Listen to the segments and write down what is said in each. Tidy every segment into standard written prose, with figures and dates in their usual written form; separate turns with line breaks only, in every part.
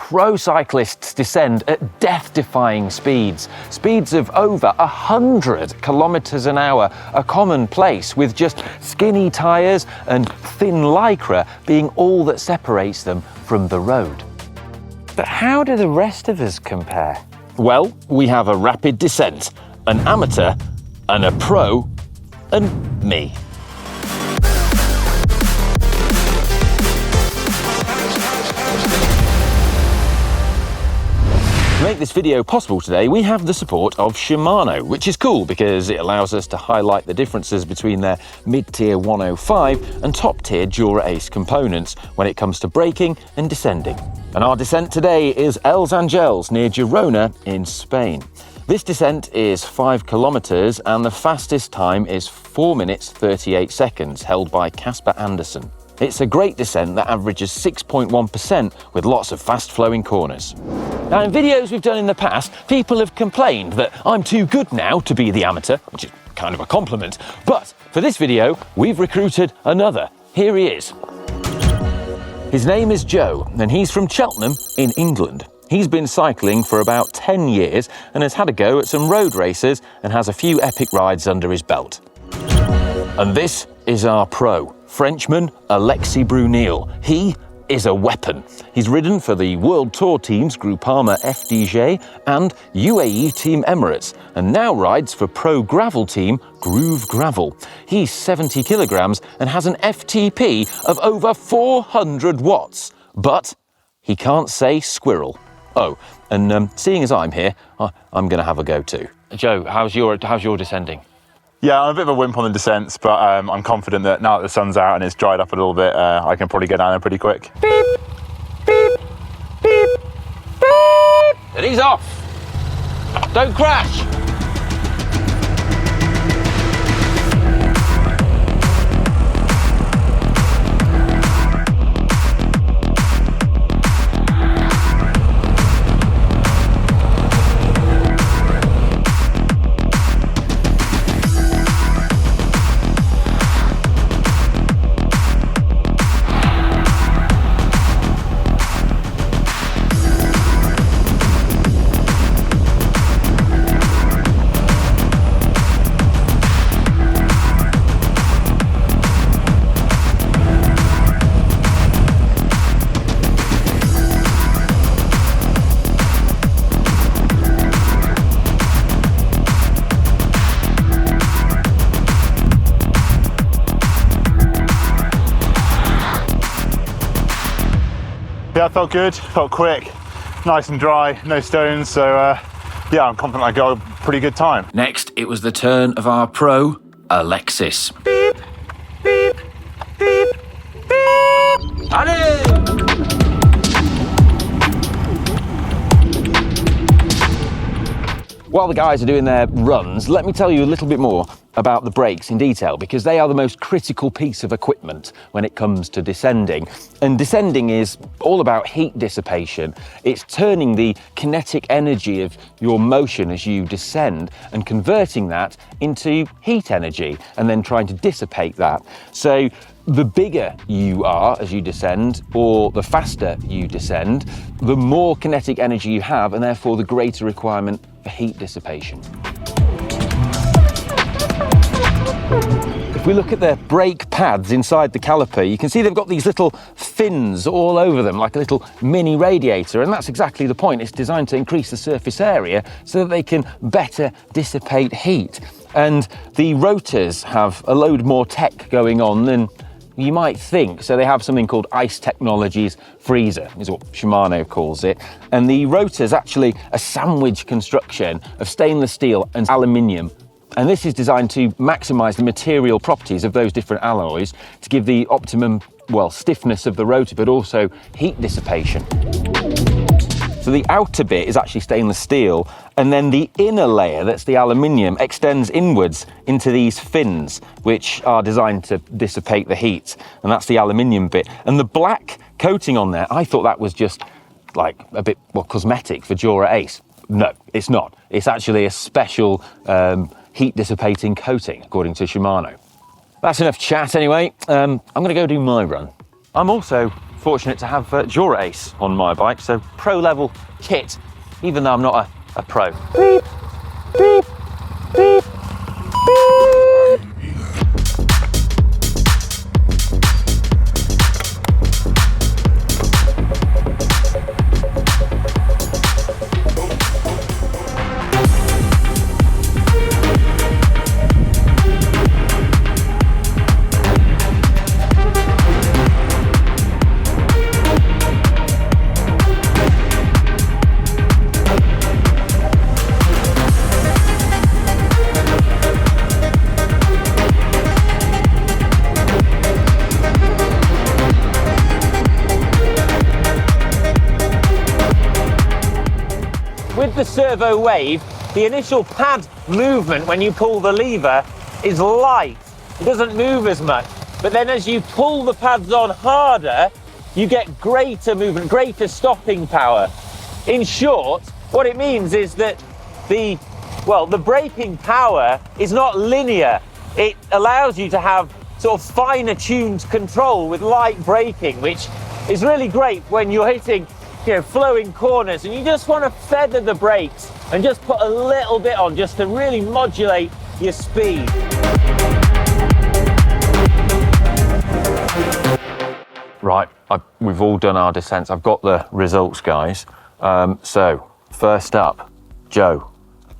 pro cyclists descend at death-defying speeds. Speeds of over 100 kilometers an hour are commonplace, with just skinny tyres and thin lycra being all that separates them from the road. But how do the rest of us compare? Well, we have a rapid descent, an amateur, and a pro, and me. To make this video possible today, we have the support of Shimano, which is cool because it allows us to highlight the differences between their mid-tier 105 and top-tier dura-ace components when it comes to braking and descending. And our descent today is Els Angels near Girona in Spain. This descent is 5 kilometers and the fastest time is 4 minutes 38 seconds, held by Casper Andersen. It's a great descent that averages 6.1% with lots of fast-flowing corners. Now, in videos we've done in the past, people have complained that I'm too good now to be the amateur, which is kind of a compliment. But for this video, we've recruited another. Here he is. His name is Joe, and he's from Cheltenham in England. He's been cycling for about 10 years and has had a go at some road races and has a few epic rides under his belt. And this is our pro, Frenchman Alexis Brunel. He is a weapon. He's ridden for the World Tour teams Groupama FDJ and UAE Team Emirates, and now rides for pro gravel team Groove Gravel. He's 70 kilograms and has an FTP of over 400 watts, but he can't say squirrel. Oh, and seeing as I'm here, I'm going to have a go too. Joe, how's your descending?
Yeah, I'm a bit of a wimp on the descents, but I'm confident that now that the sun's out and it's dried up a little bit, I can probably get down there pretty quick.
Beep, beep, beep, beep. And he's off. Don't crash.
Yeah, I felt good, felt quick, nice and dry, no stones, so yeah, I'm confident I got a pretty good time.
Next, it was the turn of our pro, Alexis. Beep, beep, beep, beep. Allez! While the guys are doing their runs, let me tell you a little bit more about the brakes in detail, because they are the most critical piece of equipment when it comes to descending. And descending is all about heat dissipation. It's turning the kinetic energy of your motion as you descend and converting that into heat energy and then trying to dissipate that. So the bigger you are as you descend, or the faster you descend, the more kinetic energy you have, and therefore the greater requirement for heat dissipation. If we look at the brake pads inside the caliper, you can see they've got these little fins all over them, like a little mini radiator, and that's exactly the point. It's designed to increase the surface area so that they can better dissipate heat. And the rotors have a load more tech going on than you might think. So they have something called Ice Technologies Freezer, is what Shimano calls it. And the rotor's actually a sandwich construction of stainless steel and aluminium. And this is designed to maximize the material properties of those different alloys to give the optimum, well, stiffness of the rotor, but also heat dissipation. So the outer bit is actually stainless steel, and then the inner layer, that's the aluminium, extends inwards into these fins, which are designed to dissipate the heat, and that's the aluminium bit. And the black coating on there, I thought that was just like a bit, well, cosmetic for dura-ace. No, it's not. It's actually a special heat dissipating coating, according to Shimano. That's enough chat anyway. I'm gonna go do my run. I'm also fortunate to have dura-ace on my bike, so pro level kit, even though I'm not a pro. Beep, beep, beep, beep.
With the servo wave, the initial pad movement when you pull the lever is light. It doesn't move as much. But then as you pull the pads on harder, you get greater movement, greater stopping power. In short, what it means is that the braking power is not linear. It allows you to have sort of finer tuned control with light braking, which is really great when you're hitting flowing corners and you just want to feather the brakes and just put a little bit on just to really modulate your speed.
Right, we've all done our descents. I've got the results, guys. So, first up, Joe,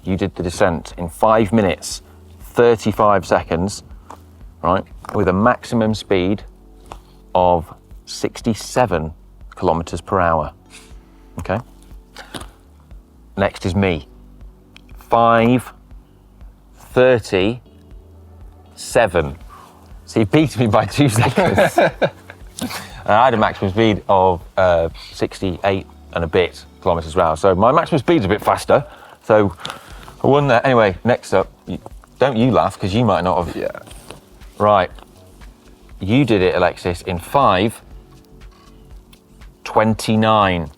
you did the descent in 5 minutes, 35 seconds, right, with a maximum speed of 67 kilometers per hour. Okay. Next is me. 5:37. So you beat me by 2 seconds. And I had a maximum speed of 68 and a bit kilometers per hour. So my maximum speed's a bit faster. So I won that. Anyway, next up, don't you laugh because you might not have.
Yeah.
Right. You did it, Alexis, in 5:29.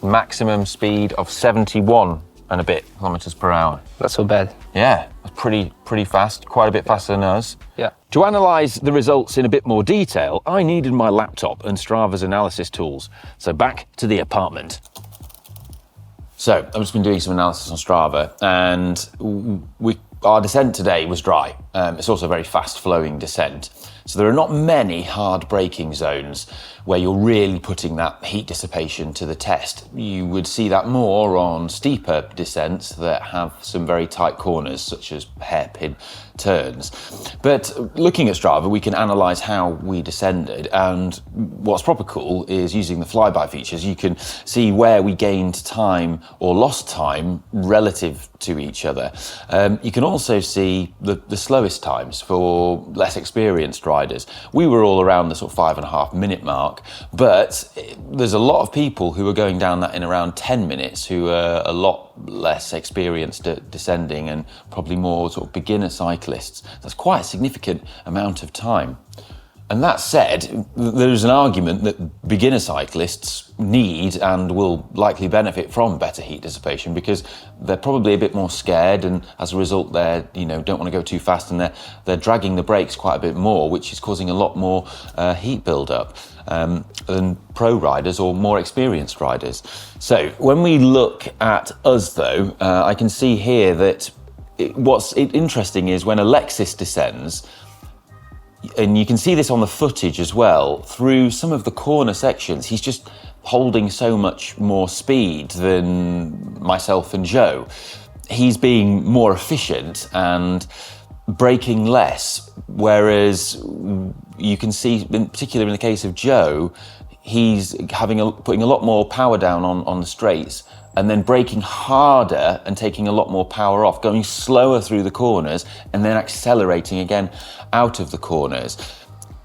Maximum speed of 71 and a bit kilometers per hour.
Not so bad.
Yeah, that's pretty fast, quite a bit faster than us.
Yeah.
To analyse the results in a bit more detail, I needed my laptop and Strava's analysis tools. So back to the apartment. So I've just been doing some analysis on Strava, and our descent today was dry. It's also a very fast flowing descent. So there are not many hard braking zones where you're really putting that heat dissipation to the test. You would see that more on steeper descents that have some very tight corners, such as hairpin turns. But looking at Strava, we can analyse how we descended, and what's proper cool is using the flyby features. You can see where we gained time or lost time relative to each other. You can also see the slowest times for less experienced riders. We were all around the sort of 5.5 minute mark, but there's a lot of people who are going down that in around 10 minutes who are a lot less experienced at descending and probably more sort of beginner cyclists. That's quite a significant amount of time. And that said, there's an argument that beginner cyclists need and will likely benefit from better heat dissipation because they're probably a bit more scared, and as a result they don't want to go too fast, and they're dragging the brakes quite a bit more, which is causing a lot more heat build-up than pro riders or more experienced riders. So when we look at us though, I can see here that what's interesting is when Alexis descends, and you can see this on the footage as well, through some of the corner sections, he's just holding so much more speed than myself and Joe. He's being more efficient and braking less, whereas you can see, in particular in the case of Joe, he's putting a lot more power down on the straights and then braking harder and taking a lot more power off, going slower through the corners and then accelerating again out of the corners.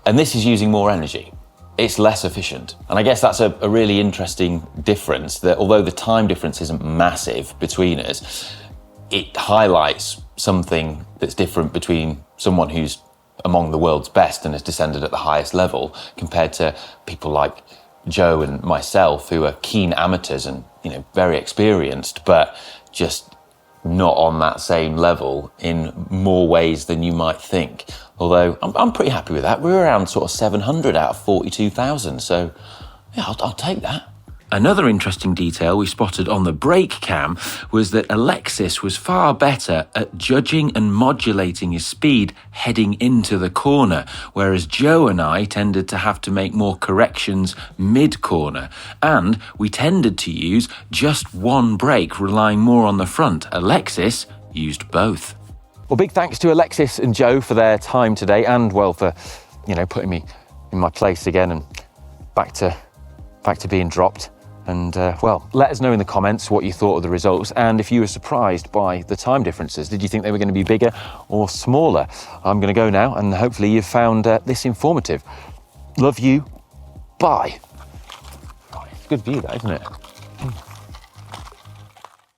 And this is using more energy. It's less efficient. And I guess that's a really interesting difference, that although the time difference isn't massive between us, it highlights something that's different between someone who's among the world's best and has descended at the highest level compared to people like Joe and myself, who are keen amateurs and very experienced, but just not on that same level in more ways than you might think. Although I'm pretty happy with that. We're around sort of 700 out of 42,000, so yeah, I'll take that. Another interesting detail we spotted on the brake cam was that Alexis was far better at judging and modulating his speed heading into the corner, whereas Joe and I tended to have to make more corrections mid-corner, and we tended to use just one brake, relying more on the front. Alexis used both. Well, big thanks to Alexis and Joe for their time today, and well, for, you know, putting me in my place again and back to being dropped. And well, let us know in the comments what you thought of the results, and if you were surprised by the time differences. Did you think they were going to be bigger or smaller? I'm going to go now, and hopefully you've found this informative. Love you. Bye. It's a good view, that, isn't it?